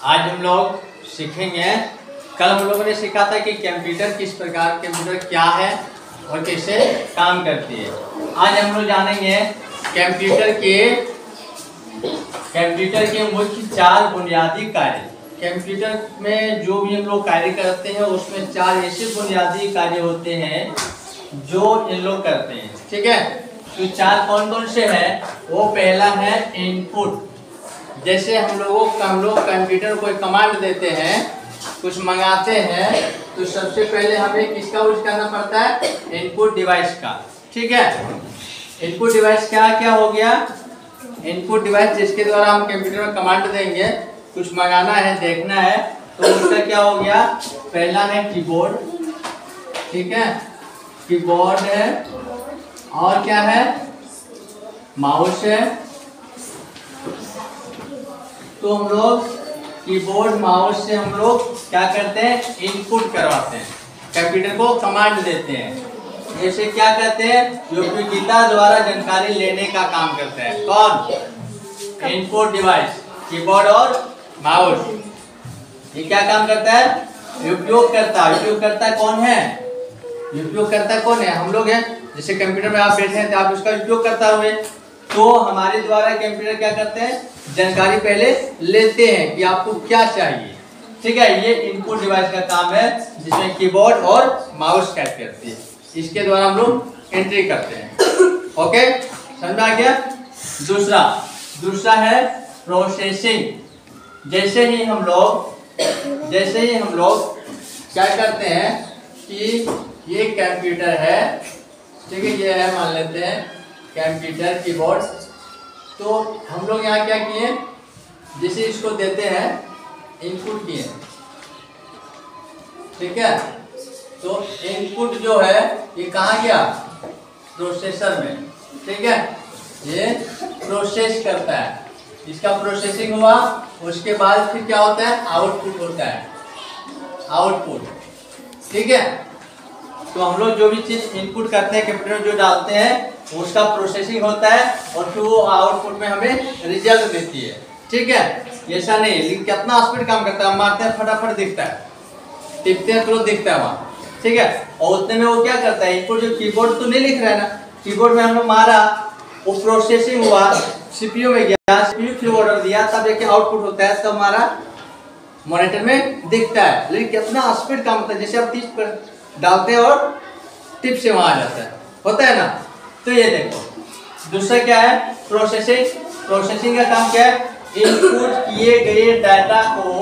आज हम लोग सीखेंगे। कल हम लोगों ने सीखा था कि कंप्यूटर क्या है और कैसे काम करती है। आज हम लोग जानेंगे कंप्यूटर के मुख्य 4 बुनियादी कार्य। कंप्यूटर में जो भी हम लोग कार्य करते हैं उसमें 4 ऐसे बुनियादी कार्य होते हैं जो इन लोग करते हैं। ठीक है, तो 4 कौन कौन से हैं? वो पहला है इनपुट। जैसे हम लोग कंप्यूटर को कमांड देते हैं, कुछ मंगाते हैं, तो सबसे पहले हमें किसका यूज करना पड़ता है? इनपुट डिवाइस का। ठीक है, इनपुट डिवाइस क्या क्या हो गया? इनपुट डिवाइस जिसके द्वारा हम कंप्यूटर में कमांड देंगे, कुछ मंगाना है, देखना है, तो उसका क्या हो गया? पहला है कीबोर्ड। ठीक है, कीबोर्ड है, और क्या है? माउस है। तो हम लोग कीबोर्ड माउस से हम लोग क्या करते हैं? इनपुट करवाते हैं, कंप्यूटर को कमांड देते हैं। जैसे क्या करते हैं? उपयोगिता द्वारा जानकारी लेने का काम करते हैं। कौन? इनपुट डिवाइस, कीबोर्ड और माउस। ये क्या काम करता है? उपयोगकर्ता। उपयोगकर्ता कौन है? उपयोगकर्ता कौन है? हम लोग हैं। जैसे कंप्यूटर में आप बैठे हैं तो आप उसका उपयोग करता हुए, तो हमारे द्वारा कंप्यूटर क्या करते हैं? जानकारी पहले लेते हैं कि आपको क्या चाहिए। ठीक है, ये इनपुट डिवाइस का काम है, जिसमें कीबोर्ड और माउस काम करती है। इसके द्वारा हम लोग एंट्री करते हैं। ओके, समझ आ गया? दूसरा है प्रोसेसिंग। जैसे ही हम लोग क्या करते हैं कि ये कंप्यूटर है, ठीक है, ये है, मान लेते हैं कंप्यूटर कीबोर्ड। तो हम लोग यहाँ क्या किए? जैसे इसको देते हैं, इनपुट किए। ठीक है, तो इनपुट जो है ये कहाँ गया? प्रोसेसर में। ठीक है, ये प्रोसेस करता है, इसका प्रोसेसिंग हुआ, उसके बाद फिर क्या होता है? आउटपुट होता है, आउटपुट। ठीक है, तो हम लोग जो भी चीज इनपुट करते हैं कंप्यूटर में, जो डालते हैं, उसका प्रोसेसिंग होता है और फिर वो आउटपुट में हमें रिजल्ट देती है। ठीक है, ऐसा नहीं, लेकिन कितना स्पीड काम करता है, हम मारते हैं फटाफट दिखता है, टिपते हैं तुरंत दिखता है वहाँ। ठीक है, और उतने में वो क्या करता है? इनपुट जो कीबोर्ड तो नहीं लिख रहा है ना, कीबोर्ड में हम लोग मारा, वो प्रोसेसिंग हुआ, सीपीयू में गया, सीपीयू फिर ऑर्डर दिया, तब एक आउटपुट होता है, तब हमारा मॉनिटर में दिखता है। लेकिन कितना स्पीड काम होता है, जैसे आप टिप पर डालते हैं और टिप से वहां आ जाता है, होता है ना। तो ये देखो, दूसरा क्या है? प्रोसेसिंग का काम क्या है? इनपुट किए गए डाटा को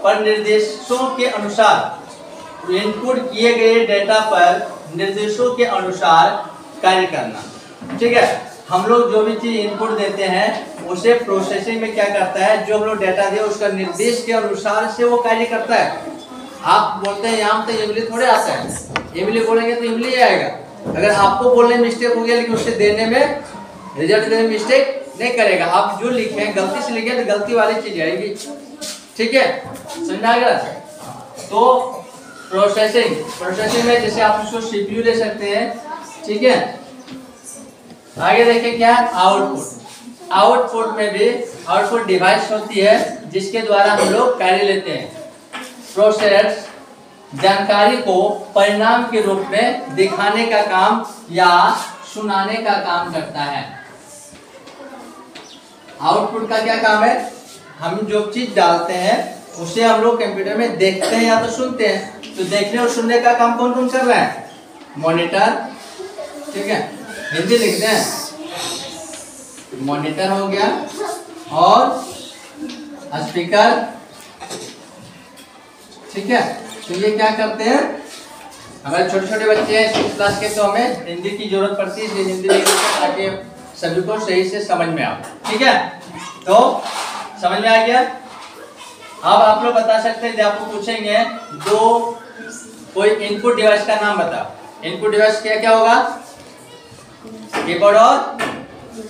पर निर्देशों के अनुसार, इनपुट किए गए डेटा पर निर्देशों के अनुसार कार्य करना। ठीक है, हम लोग जो भी चीज इनपुट देते हैं उसे प्रोसेसिंग में क्या करता है? जो हम लोग डेटा दिए उसका निर्देश के अनुसार से वो कार्य करता है। आप बोलते हैं यहाँ तो इमली थोड़े आता है, इमली बोलेंगे तो इमली आएगा। अगर आपको बोलने में मिस्टेक हो गया, लेकिन उससे देने में, रिजल्ट देने में मिस्टेक नहीं करेगा। आप जो लिखे हैं, गलती से लिखे तो गलती वाली चीज आएगी। ठीक है, समझ आ गया? तो प्रोसेसिंग में जैसे आप उसको सीपीयू ले सकते हैं। ठीक है, आगे देखें क्या? आउटपुट में भी आउटपुट डिवाइस होती है, जिसके द्वारा हम लोग कार्य लेते हैं। प्रोसेस जानकारी को परिणाम के रूप में दिखाने का काम या सुनाने का काम करता है। आउटपुट का क्या काम है? हम जो चीज डालते हैं उसे हम लोग कंप्यूटर में देखते हैं या तो सुनते हैं। तो देखने और सुनने का काम कौन कौन कर रहा है? मॉनिटर। ठीक है, हिंदी लिखते हैं, मॉनिटर हो गया, और स्पीकर। ठीक है, तो ये क्या करते हैं? हमारे छोटे छोटे बच्चे हैं 6th क्लास के, तो हमें हिंदी की जरूरत पड़ती है, इसलिए हिंदी लिखते हैं ताकि सभी को सही से समझ में आए। ठीक है, तो समझ में आ गया? अब आप लोग बता सकते हैं, आपको पूछेंगे जो कोई इनपुट डिवाइस का नाम बताओ। इनपुट डिवाइस क्या क्या होगा? कीबोर्ड और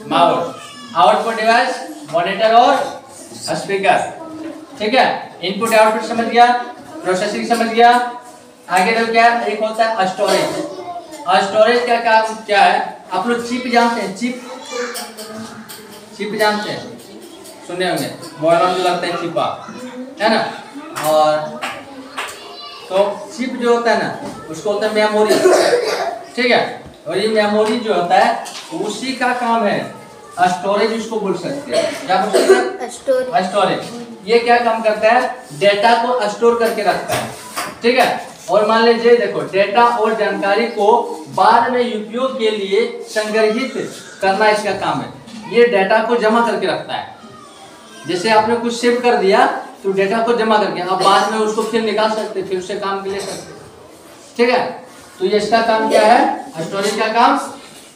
माउस। आउटपुट डिवाइस मॉनिटर और स्पीकर। ठीक है, इनपुट आउटपुट समझ गया, प्रोसेसिंग समझ गया। आगे तो क्या? एक होता है स्टोरेज। स्टोरेज का काम क्या है? आप लोग चिप जानते हैं? चिप जानते हैं, सुने होंगे, मोबाइल में लगता है चिपा। है ना। और तो चिप जो होता है ना उसको होता है मेमोरी, ठीक है। और ये मेमोरी जो होता है उसी का काम है स्टोरेज, उसको बोल सकते हैं। क्या बोल सकते हैं? स्टोरेज। ये क्या काम करता है? डेटा को स्टोर करके रखता है, ठीक है। और मान लीजिए देखो, डेटा और जानकारी को बाद में उपयोग के लिए संग्रहित करना इसका काम है। ये डेटा को जमा करके रखता है। जैसे आपने कुछ सेव कर दिया तो डेटा को जमा करके आप बाद में उसको फिर निकाल सकते, फिर उससे काम ले सकते, ठीक है। तो ये इसका काम क्या है? स्टोरेज का काम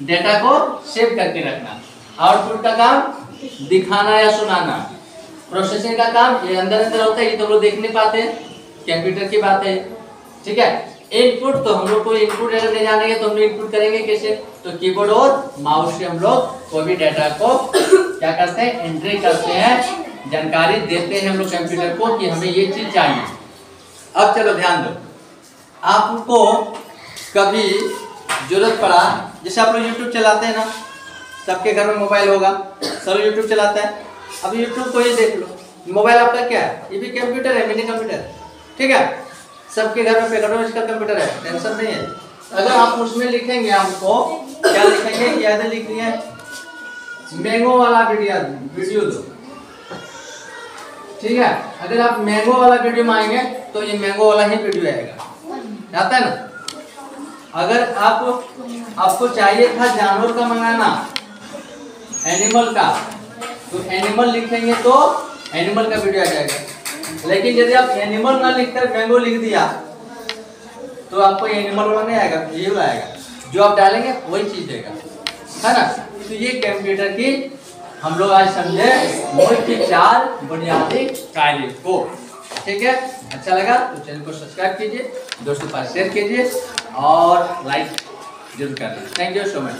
डेटा को सेव करके रखना। आउटपुट का काम दिखाना या सुनाना। प्रोसेसिंग का काम ये अंदर अंदर होता है, ये तो लोग देख नहीं पाते, कंप्यूटर की बात है, ठीक है। इनपुट तो हम लोग को इनपुट अगर नहीं जानेंगे तो हम लोग इनपुट करेंगे कैसे? तो कीबोर्ड और माउस से हम लोग कोई भी डेटा को क्या करते हैं? एंट्री करते हैं, जानकारी देते हैं हम लोग कंप्यूटर को कि हमें ये चीज चाहिए। अब चलो ध्यान दो, आपको कभी जरूरत पड़ा, जैसे आप लोग यूट्यूब चलाते हैं ना, सबके घर में मोबाइल होगा, सब यूट्यूब चलाता है। अब यूट्यूब को ये देख लो, मोबाइल आपका क्या है? ये भी कंप्यूटर है, मिनी कंप्यूटर, ठीक है। सबके घर में पेगोडो इसका कंप्यूटर है, टेंशन नहीं है। अगर आप उसमें लिखेंगे, आपको क्या लिखेंगे? याद लिख लिया है, मैंगो वाला वीडियो दो, ठीक है। अगर आप मैंगो वाला वीडियो में आएंगे तो ये मैंगो वाला ही वीडियो आएगा, आता है ना। अगर आपको चाहिए था जानवर का मंगाना, एनिमल का, तो एनिमल लिखेंगे तो एनिमल का वीडियो आ जाएगा। लेकिन यदि आप एनिमल ना लिखकर मैंगो लिख दिया तो आपको एनिमल वाला नहीं आएगा, ये वाला आएगा। जो आप डालेंगे वही चीज देगा, है ना। तो ये कंप्यूटर की हम लोग आज समझे मुख्य 4 बुनियादी कार्य को, ठीक है। अच्छा लगा तो चैनल को सब्सक्राइब कीजिए, दोस्तों के पास शेयर कीजिए और लाइक जरूर करना। Thank you so much.